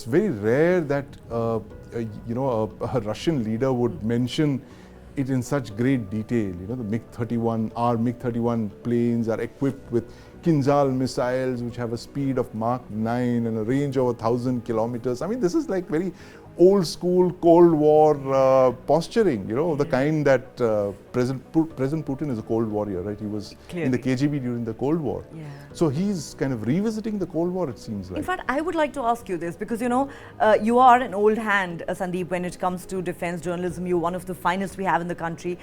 very rare that a Russian leader would mention it in such great detail. You know, the MiG-31, our MiG-31 planes are equipped with Kinjal missiles, which have a speed of Mach 9 and a range of 1,000 kilometers. I mean, this is like very old school Cold War posturing, you know, the kind that President Putin is a Cold Warrior, right? He was in the KGB during the Cold War. Yeah. So he's kind of revisiting the Cold War, it seems like. In fact, I would like to ask you this because, you know, you are an old hand, Sandeep, when it comes to defense journalism. You're one of the finest we have in the country.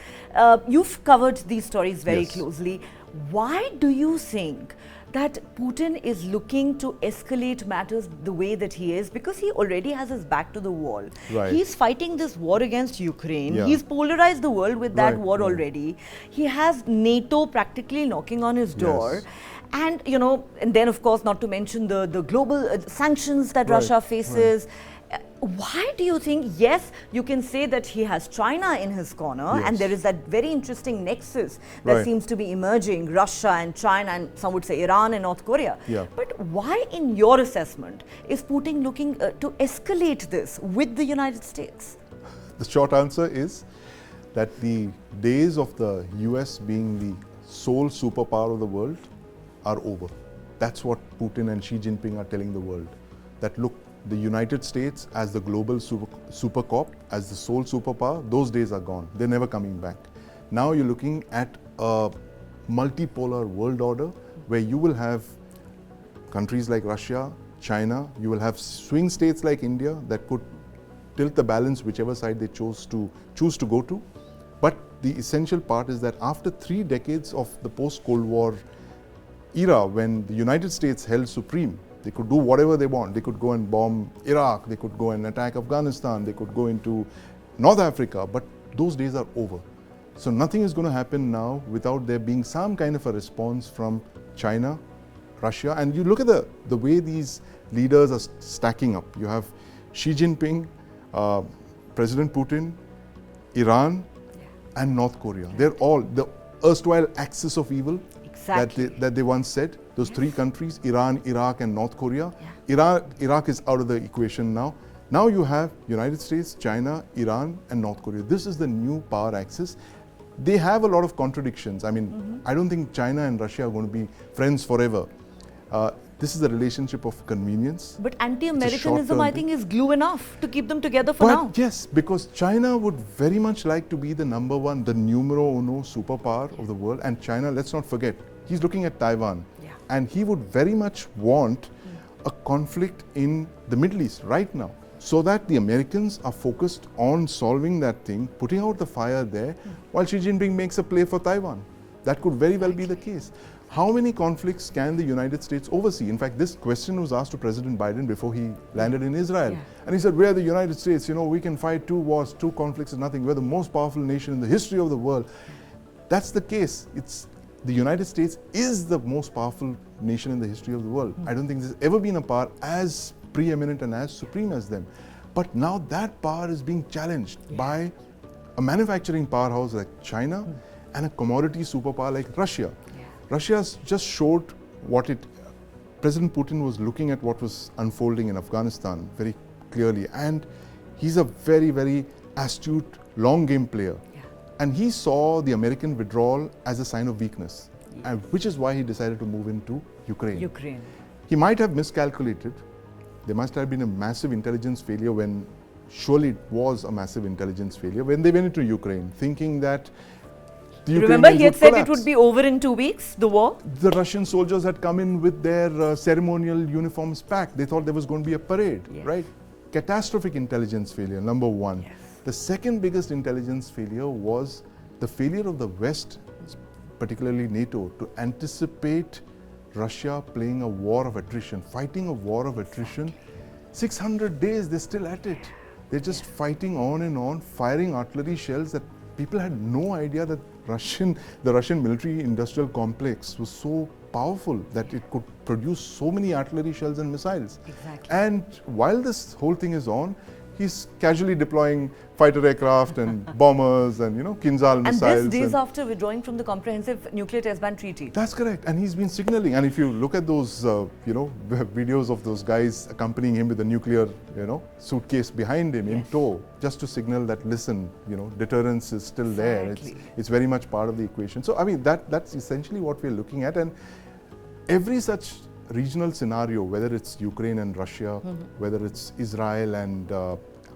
You've covered these stories very closely. Why do you think that Putin is looking to escalate matters the way that he is? Because he already has his back to the wall. Right. He's fighting this war against Ukraine. Yeah. He's polarized the world with that war already. He has NATO practically knocking on his door. Yes. And, you know, and then of course, not to mention the global sanctions that Russia faces. Why do you think, yes, you can say that he has China in his corner, and there is that very interesting nexus that seems to be emerging, Russia and China, and some would say Iran and North Korea. Yeah. But why, in your assessment, is Putin looking to escalate this with the United States? The short answer is that the days of the US being the sole superpower of the world are over. That's what Putin and Xi Jinping are telling the world. That look, the United States as the global supercop, as the sole superpower, those days are gone. They're never coming back. Now you're looking at a multipolar world order where you will have countries like Russia, China, you will have swing states like India that could tilt the balance whichever side they choose to go to. But the essential part is that after 3 decades of the post-Cold War era, when the United States held supreme, they could do whatever they want. They could go and bomb Iraq, they could go and attack Afghanistan, they could go into North Africa, but those days are over. So nothing is going to happen now without there being some kind of a response from China, Russia. And you look at the way these leaders are stacking up. You have Xi Jinping, President Putin, Iran, and North Korea. They're all the erstwhile axis of evil that they once said. Those 3 countries, Iran, Iraq, and North Korea. Iraq is out of the equation now. Now you have United States, China, Iran, and North Korea. This is the new power axis. They have a lot of contradictions. I mean, I don't think China and Russia are going to be friends forever. This is a relationship of convenience. But anti-Americanism, I think, is glue enough to keep them together for now. Yes, because China would very much like to be the number one, the numero uno superpower of the world. And China, let's not forget, he's looking at Taiwan. And he would very much want a conflict in the Middle East right now, so that the Americans are focused on solving that thing, putting out the fire there, while Xi Jinping makes a play for Taiwan. That could very well be the case. How many conflicts can the United States oversee? In fact, this question was asked to President Biden before he landed in Israel. And he said, we're the United States, you know, we can fight 2 wars, 2 conflicts is nothing. We're the most powerful nation in the history of the world. That's the case. The United States is the most powerful nation in the history of the world. I don't think there's ever been a power as preeminent and as supreme as them. But now that power is being challenged by a manufacturing powerhouse like China and a commodity superpower like Russia. Russia's just showed President Putin was looking at what was unfolding in Afghanistan very clearly. And he's a very, very astute long game player. And he saw the American withdrawal as a sign of weakness, and which is why he decided to move into Ukraine. He might have miscalculated. There must have been a massive intelligence failure surely it was a massive intelligence failure when they went into Ukraine, thinking that the Ukrainians Remember, he had said collapse. It would be over in 2 weeks, the war? The Russian soldiers had come in with their ceremonial uniforms packed. They thought there was going to be a parade, right? Catastrophic intelligence failure, number 1. The second biggest intelligence failure was the failure of the West, particularly NATO, to anticipate Russia playing a war of attrition, fighting a war of attrition. 600 days, they're still at it. They're just fighting on and on, firing artillery shells that people had no idea that the Russian military-industrial complex was so powerful that it could produce so many artillery shells and missiles. And while this whole thing is on, he's casually deploying fighter aircraft and bombers and, you know, Kinzhal missiles. And this days after withdrawing from the Comprehensive Nuclear Test Ban Treaty. That's correct. And he's been signaling. And if you look at those, you know, videos of those guys accompanying him with the nuclear, you know, suitcase behind him in tow, just to signal that, listen, you know, deterrence is still there. It's very much part of the equation. So, I mean, that's essentially what we're looking at. And every such regional scenario, whether it's Ukraine and Russia, whether it's Israel and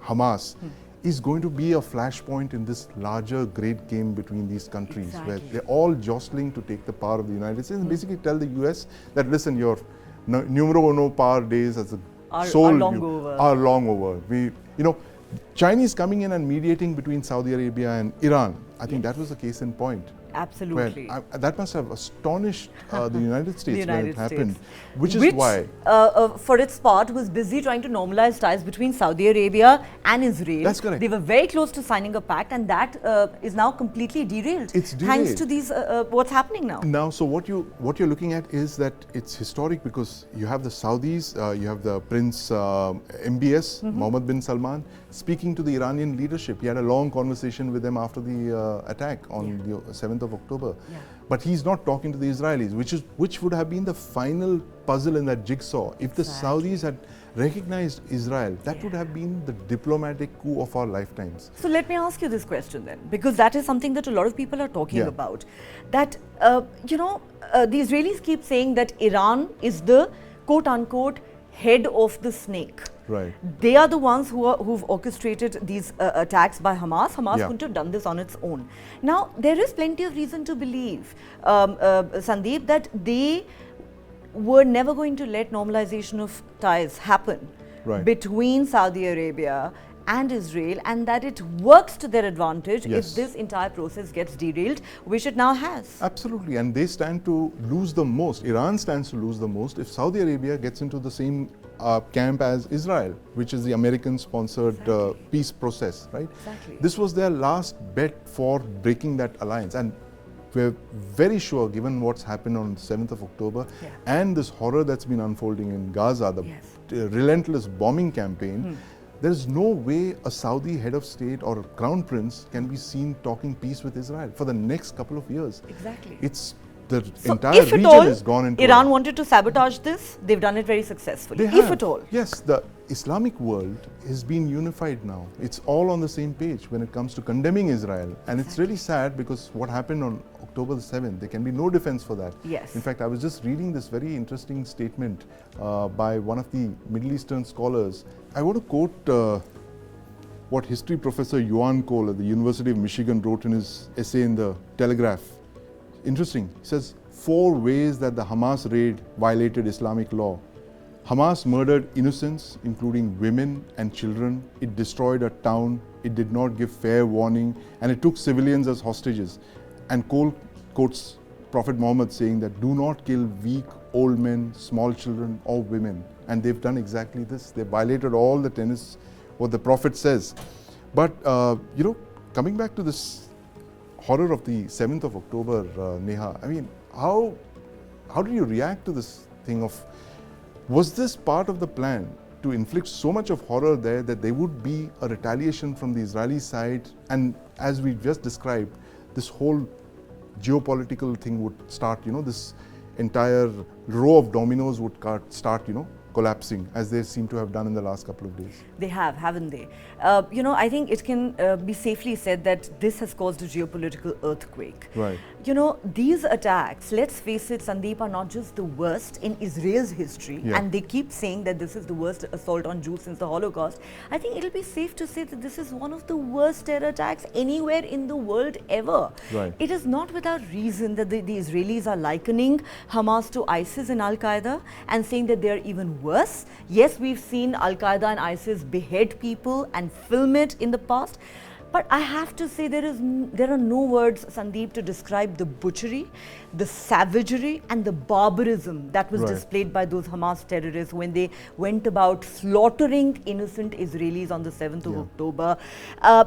Hamas, is going to be a flashpoint in this larger great game between these countries, where they're all jostling to take the power of the United States and basically tell the US that, listen, your numero uno power days as a are long over. You know, Chinese coming in and mediating between Saudi Arabia and Iran, I think that was the case in point. Absolutely. That must have astonished the United States when it happened, which is why. For its part, was busy trying to normalize ties between Saudi Arabia and Israel. That's correct. They were very close to signing a pact, and that is now completely derailed. It's derailed. Thanks to these, what's happening now. Now, so what you're looking at is that it's historic because you have the Saudis, you have the Prince MBS, Mohammed bin Salman, speaking to the Iranian leadership. He had a long conversation with them after the attack on the 7th of October. But he's not talking to the Israelis, which would have been the final puzzle in that jigsaw. If the Saudis had recognized Israel, that would have been the diplomatic coup of our lifetimes. So let me ask you this question then, because that is something that a lot of people are talking about. That, you know, the Israelis keep saying that Iran is the quote-unquote head of the snake. Right. They are the ones who've orchestrated these attacks by Hamas. Hamas couldn't have done this on its own. Now, there is plenty of reason to believe, Sandeep, that they were never going to let normalization of ties happen between Saudi Arabia and Israel, and that it works to their advantage if this entire process gets derailed, which it now has. Absolutely, and they stand to lose the most. Iran stands to lose the most if Saudi Arabia gets into the same camp as Israel, which is the American-sponsored peace process, right? This was their last bet for breaking that alliance, and we're very sure, given what's happened on 7th of October and this horror that's been unfolding in Gaza, the relentless bombing campaign, there's no way a Saudi head of state or a crown prince can be seen talking peace with Israel for the next couple of years. It's the entire region is gone into Iran wanted to sabotage this, they've done it very successfully. If at all. Yes, the Islamic world has been unified now. It's all on the same page when it comes to condemning Israel. And it's really sad because what happened on October the 7th, there can be no defense for that. In fact, I was just reading this very interesting statement by one of the Middle Eastern scholars. I want to quote what history professor Yuan Cole at the University of Michigan wrote in his essay in the Telegraph. Interesting. He says, 4 ways that the Hamas raid violated Islamic law. Hamas murdered innocents, including women and children. It destroyed a town. It did not give fair warning. And it took civilians as hostages. And Cole quotes Prophet Muhammad saying that, do not kill weak, old men, small children or women. And they've done exactly this. They violated all the tenets, what the Prophet says. But, you know, coming back to this horror of the 7th of October, Neha, I mean, how do you react to this thing of, was this part of the plan to inflict so much of horror there that there would be a retaliation from the Israeli side, and as we just described, this whole geopolitical thing would start, you know, this entire row of dominoes would start, you know, collapsing, as they seem to have done in the last couple of days. They have, haven't they? You know, I think it can be safely said that this has caused a geopolitical earthquake. You know, these attacks, let's face it, Sandeep, are not just the worst in Israel's history, and they keep saying that this is the worst assault on Jews since the Holocaust. I think it'll be safe to say that this is one of the worst terror attacks anywhere in the world ever. It is not without reason that the Israelis are likening Hamas to ISIS and Al-Qaeda and saying that they are even worse. Yes, we've seen Al-Qaeda and ISIS behead people and film it in the past. But I have to say there are no words, Sandeep, to describe the butchery, the savagery and the barbarism that was displayed by those Hamas terrorists when they went about slaughtering innocent Israelis on the 7th of October.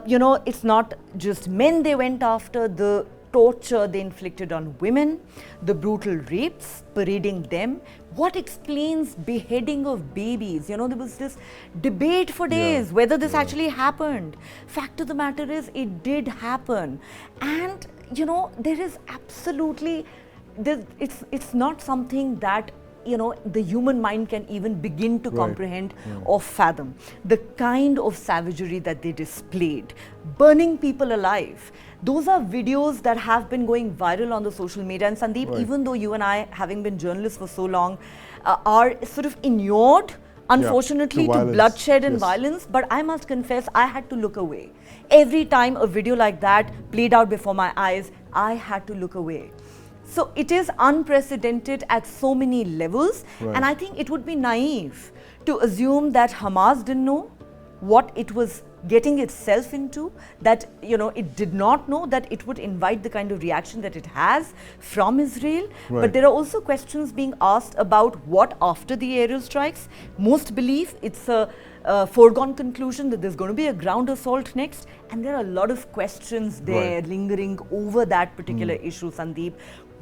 You know, it's not just men they went after, the torture they inflicted on women, the brutal rapes, parading them. What explains beheading of babies? You know, there was this debate for days whether this actually happened. Fact of the matter is, it did happen. And, you know, there is absolutely, it's not something that, you know, the human mind can even begin to comprehend or fathom. The kind of savagery that they displayed, burning people alive. Those are videos that have been going viral on the social media. And Sandeep, even though you and I, having been journalists for so long, are sort of inured, unfortunately, to bloodshed and violence, but I must confess, I had to look away. Every time a video like that played out before my eyes, I had to look away. So it is unprecedented at so many levels, and I think it would be naive to assume that Hamas didn't know what it was getting itself into, that, you know, it did not know that it would invite the kind of reaction that it has from Israel. But there are also questions being asked about what after the aerial strikes. Most believe it's a foregone conclusion that there's going to be a ground assault next, and there are a lot of questions there lingering over that particular issue, Sandeep.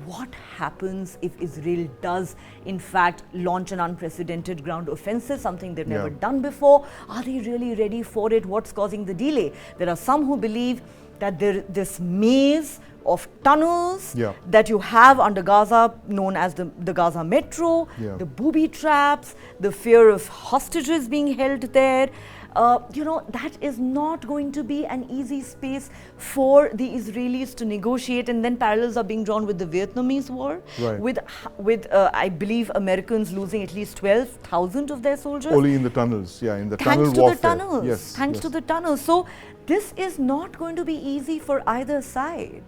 What happens if Israel does, in fact, launch an unprecedented ground offensive, something they've never done before? Are they really ready for it? What's causing the delay? There are some who believe that this maze of tunnels that you have under Gaza, known as the Gaza Metro, the booby traps, the fear of hostages being held there, you know, that is not going to be an easy space for the Israelis to negotiate. And then parallels are being drawn with the Vietnamese war, with I believe Americans losing at least 12,000 of their soldiers. Only in the tunnels, in the tunnel warfare. Thanks to the tunnels. Thanks to the tunnels. So this is not going to be easy for either side.